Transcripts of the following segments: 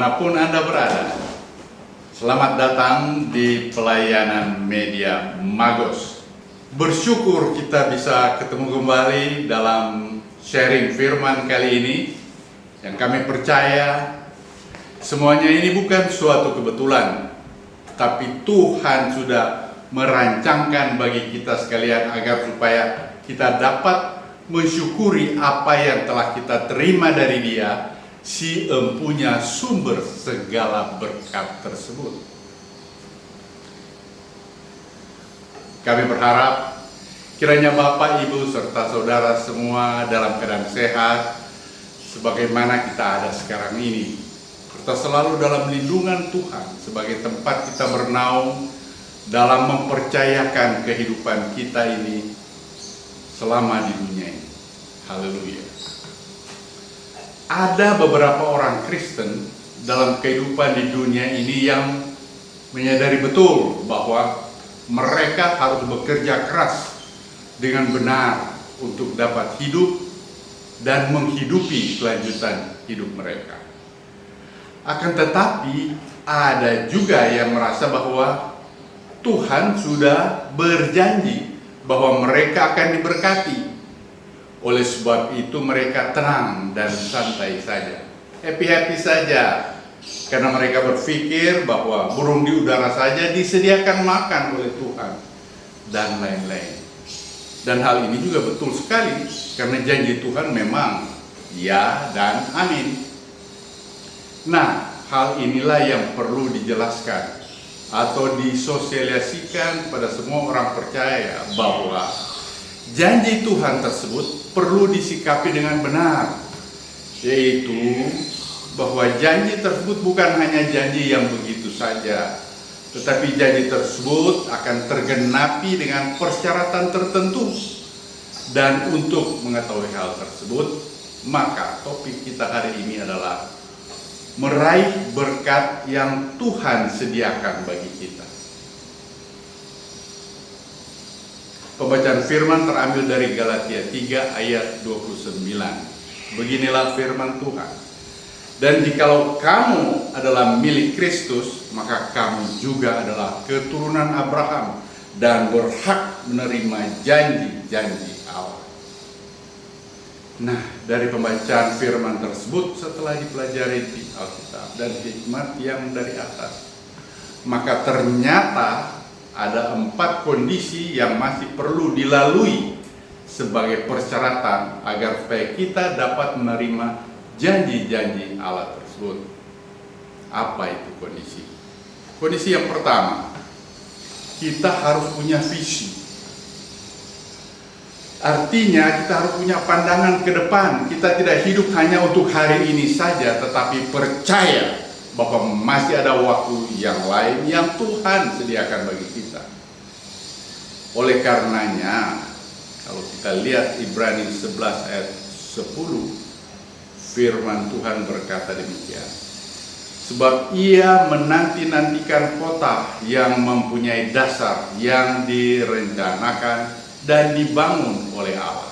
dimanapun Anda berada. Selamat datang di pelayanan media Magos. Bersyukur kita bisa ketemu kembali dalam sharing firman kali ini. Yang kami percaya semuanya ini bukan suatu kebetulan, tapi Tuhan sudah merancangkan bagi kita sekalian agar supaya kita dapat mensyukuri apa yang telah kita terima dari Dia, si empunya sumber segala berkat tersebut. Kami berharap kiranya Bapak, Ibu, serta saudara semua dalam keadaan sehat sebagaimana kita ada sekarang ini, serta selalu dalam lindungan Tuhan sebagai tempat kita bernaung dalam mempercayakan kehidupan kita ini selama di dunia ini. Haleluya. Ada beberapa orang Kristen dalam kehidupan di dunia ini yang menyadari betul bahwa mereka harus bekerja keras dengan benar untuk dapat hidup dan menghidupi kelanjutan hidup mereka. Akan tetapi ada juga yang merasa bahwa Tuhan sudah berjanji bahwa mereka akan diberkati. Oleh sebab itu mereka tenang dan santai saja, happy-happy saja, karena mereka berpikir bahwa burung di udara saja disediakan makan oleh Tuhan dan lain-lain. Dan hal ini juga betul sekali, karena janji Tuhan memang ya dan amin. Nah, hal inilah yang perlu dijelaskan atau disosialisasikan pada semua orang percaya bahwa janji Tuhan tersebut perlu disikapi dengan benar, yaitu bahwa janji tersebut bukan hanya janji yang begitu saja, tetapi janji tersebut akan tergenapi dengan persyaratan tertentu. Dan untuk mengetahui hal tersebut, maka topik kita hari ini adalah meraih berkat yang Tuhan sediakan bagi kita. Pembacaan firman terambil dari Galatia 3 ayat 29. Beginilah firman Tuhan. Dan jikalau kamu adalah milik Kristus, maka kamu juga adalah keturunan Abraham dan berhak menerima janji-janji Allah. Nah, dari pembacaan firman tersebut setelah dipelajari di Alkitab dan hikmat yang dari atas, maka ternyata ada 4 kondisi yang masih perlu dilalui sebagai persyaratan agar supaya kita dapat menerima janji-janji Allah tersebut. Apa itu kondisi? Kondisi yang pertama, kita harus punya visi. Artinya kita harus punya pandangan ke depan. Kita tidak hidup hanya untuk hari ini saja, tetapi percaya bahwa masih ada waktu yang lain yang Tuhan sediakan bagi kita. Oleh karenanya, kalau kita lihat Ibrani 11 ayat 10, firman Tuhan berkata demikian. Sebab ia menanti-nantikan kota yang mempunyai dasar yang direncanakan dan dibangun oleh Allah.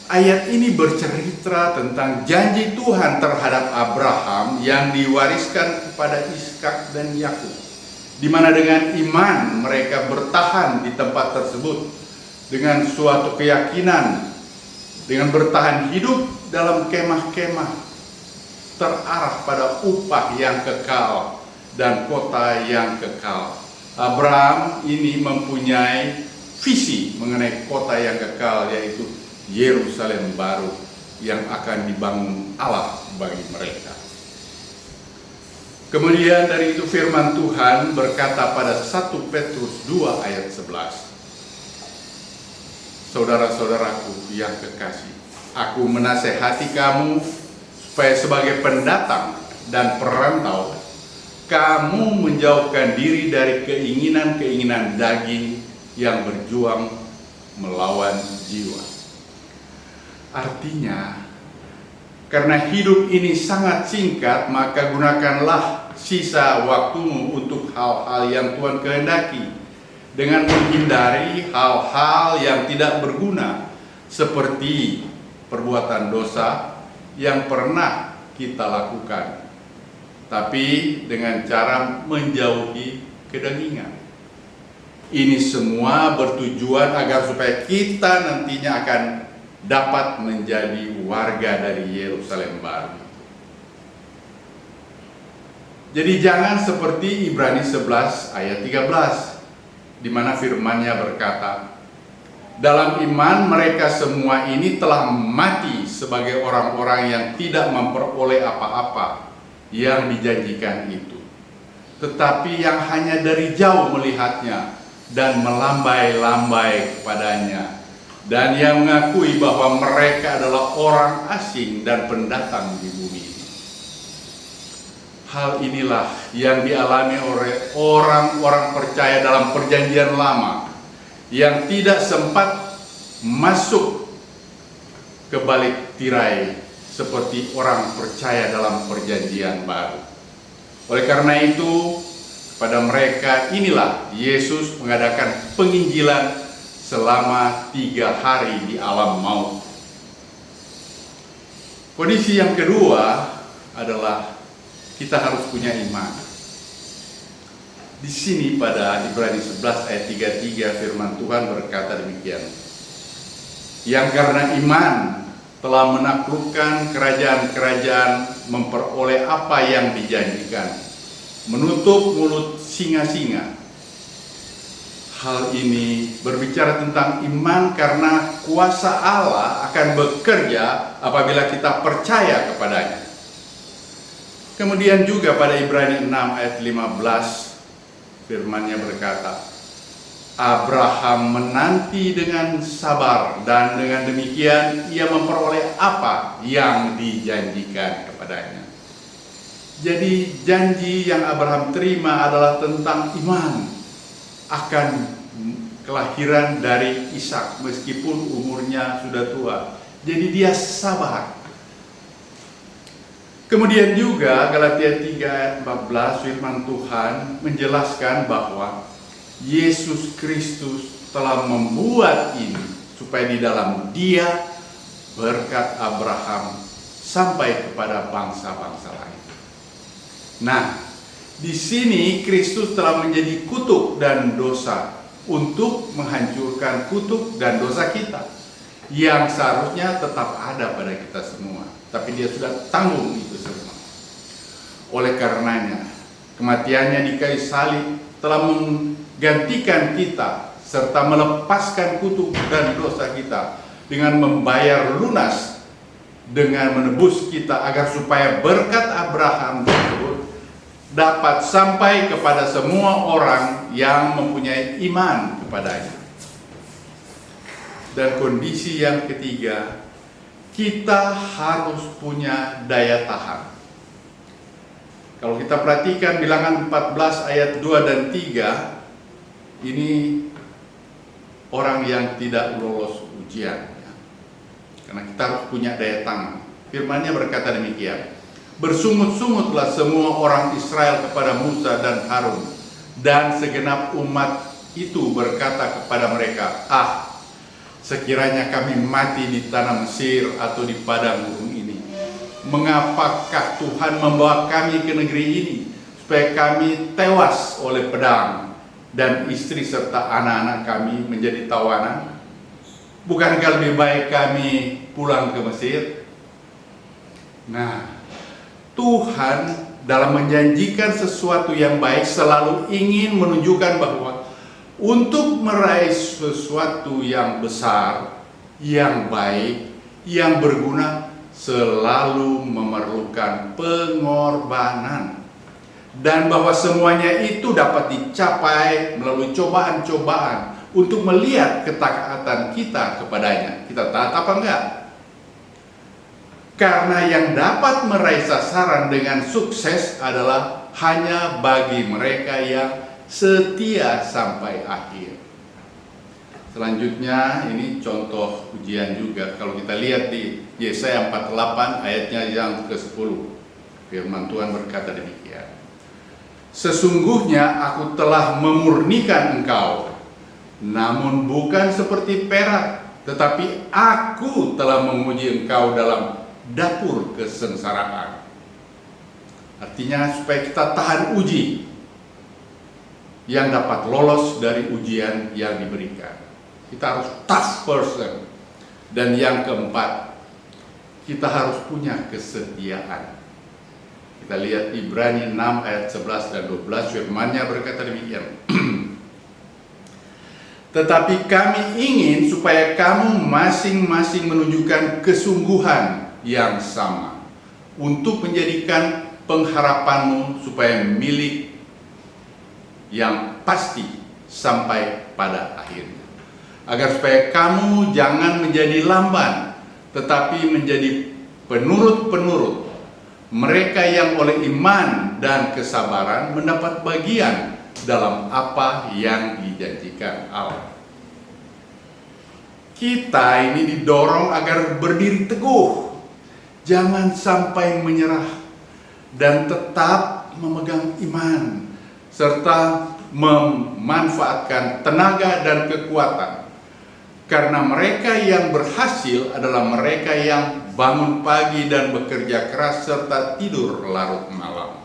Ayat ini bercerita tentang janji Tuhan terhadap Abraham yang diwariskan kepada Ishak dan Yakub, di mana dengan iman mereka bertahan di tempat tersebut dengan suatu keyakinan, dengan bertahan hidup dalam kemah-kemah terarah pada upah yang kekal dan kota yang kekal. Abraham ini mempunyai visi mengenai kota yang kekal, yaitu Yerusalem baru yang akan dibangun Allah bagi mereka. Kemudian dari itu firman Tuhan berkata pada 1 Petrus 2 ayat 11. Saudara-saudaraku yang kekasih, aku menasehati kamu supaya sebagai pendatang dan perantau, kamu menjauhkan diri dari keinginan-keinginan daging yang berjuang melawan jiwa. Artinya, karena hidup ini sangat singkat, maka gunakanlah sisa waktumu untuk hal-hal yang Tuhan kehendaki, dengan menghindari hal-hal yang tidak berguna, seperti perbuatan dosa yang pernah kita lakukan, tapi dengan cara menjauhi kedagingan. Ini semua bertujuan agar supaya kita nantinya akan dapat menjadi warga dari Yerusalem baru. Jadi jangan seperti Ibrani 11 ayat 13, di mana firman-Nya berkata, dalam iman mereka semua ini telah mati sebagai orang-orang yang tidak memperoleh apa-apa yang dijanjikan itu, tetapi yang hanya dari jauh melihatnya dan melambai-lambai kepadanya, dan yang mengakui bahwa mereka adalah orang asing dan pendatang di bumi ini. Hal inilah yang dialami oleh orang-orang percaya dalam perjanjian lama yang tidak sempat masuk ke balik tirai seperti orang percaya dalam perjanjian baru. Oleh karena itu, pada mereka inilah Yesus mengadakan penginjilan selama 3 hari di alam maut. Kondisi yang kedua adalah kita harus punya iman. Di sini pada Ibrani 11 ayat 33 firman Tuhan berkata demikian. Yang karena iman telah menaklukkan kerajaan-kerajaan, memperoleh apa yang dijanjikan, menutup mulut singa-singa. Hal ini berbicara tentang iman karena kuasa Allah akan bekerja apabila kita percaya kepadanya. Kemudian juga pada Ibrani 6 ayat 15 firman-Nya berkata, Abraham menanti dengan sabar dan dengan demikian ia memperoleh apa yang dijanjikan kepadanya. Jadi janji yang Abraham terima adalah tentang iman akan kelahiran dari Ishak meskipun umurnya sudah tua. Jadi dia sabar. Kemudian juga Galatia 3 ayat 14 firman Tuhan menjelaskan bahwa Yesus Kristus telah membuat ini supaya di dalam Dia berkat Abraham sampai kepada bangsa-bangsa lain. Nah, di sini Kristus telah menjadi kutuk dan dosa untuk menghancurkan kutuk dan dosa kita yang seharusnya tetap ada pada kita semua. Tapi dia sudah tanggung itu semua. Oleh karenanya, kematiannya di kayu salib telah menggantikan kita serta melepaskan kutuk dan dosa kita dengan membayar lunas, dengan menebus kita agar supaya berkat Abraham tersebut dapat sampai kepada semua orang yang mempunyai iman kepadanya. Dan kondisi yang ketiga, kita harus punya daya tahan. Kalau kita perhatikan bilangan 14 ayat 2 dan 3, ini orang yang tidak lolos ujian. Karena kita harus punya daya tahan. Firman-Nya berkata demikian, bersungut-sungutlah semua orang Israel kepada Musa dan Harun, dan segenap umat itu berkata kepada mereka, sekiranya kami mati di tanah Mesir atau di padang gurun ini, mengapakah Tuhan membawa kami ke negeri ini, supaya kami tewas oleh pedang, dan istri serta anak-anak kami menjadi tawanan? Bukankah lebih baik kami pulang ke Mesir? Nah, Tuhan dalam menjanjikan sesuatu yang baik selalu ingin menunjukkan bahwa untuk meraih sesuatu yang besar, yang baik, yang berguna, selalu memerlukan pengorbanan. Dan bahwa semuanya itu dapat dicapai melalui cobaan-cobaan untuk melihat ketaatan kita kepadanya. Kita taat apa enggak? Karena yang dapat meraih sasaran dengan sukses adalah hanya bagi mereka yang setia sampai akhir. Selanjutnya ini contoh ujian juga. Kalau kita lihat di Yesaya 48 ayatnya yang ke-10, firman Tuhan berkata demikian, sesungguhnya aku telah memurnikan engkau, namun bukan seperti perak, tetapi aku telah menguji engkau dalam dapur kesengsaraan. Artinya supaya kita tahan uji yang dapat lolos dari ujian yang diberikan. Kita harus tough person. Dan yang keempat, kita harus punya kesetiaan. Kita lihat Ibrani 6 ayat 11 dan 12, firman-Nya berkata demikian. Tetapi kami ingin supaya kamu masing-masing menunjukkan kesungguhan yang sama untuk menjadikan pengharapanmu supaya milik yang pasti sampai pada akhirnya. Agar supaya kamu jangan menjadi lamban, tetapi menjadi penurut-penurut, mereka yang oleh iman dan kesabaran mendapat bagian dalam apa yang dijanjikan Allah. Kita ini didorong agar berdiri teguh, jangan sampai menyerah, dan tetap memegang iman, serta memanfaatkan tenaga dan kekuatan. Karena mereka yang berhasil adalah mereka yang bangun pagi dan bekerja keras serta tidur larut malam.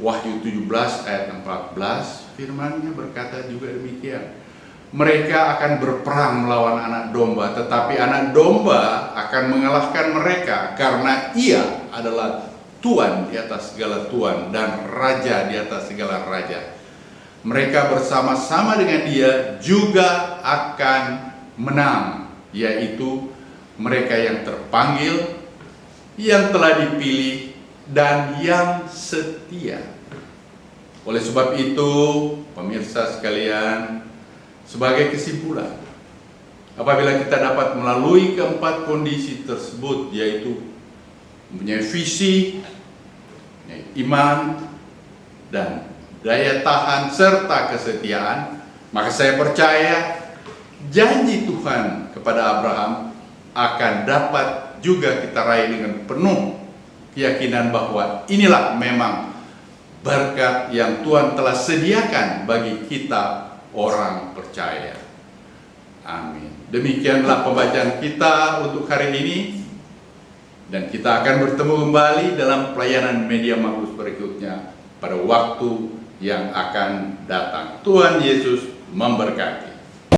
Wahyu 17 ayat 14 firman-Nya berkata juga demikian. Mereka akan berperang melawan anak domba, tetapi anak domba akan mengalahkan mereka karena ia adalah Tuan di atas segala tuan dan Raja di atas segala raja. Mereka bersama-sama dengan dia juga akan menang, yaitu mereka yang terpanggil, yang telah dipilih, dan yang setia. Oleh sebab itu, pemirsa sekalian, sebagai kesimpulan, apabila kita dapat melalui keempat kondisi tersebut, yaitu mempunyai visi, iman, dan daya tahan serta kesetiaan, maka saya percaya janji Tuhan kepada Abraham akan dapat juga kita raih dengan penuh keyakinan bahwa inilah memang berkat yang Tuhan telah sediakan bagi kita orang percaya. Amin. Demikianlah pembacaan kita untuk hari ini, dan kita akan bertemu kembali dalam pelayanan Media Magus berikutnya pada waktu yang akan datang. Tuhan Yesus memberkati.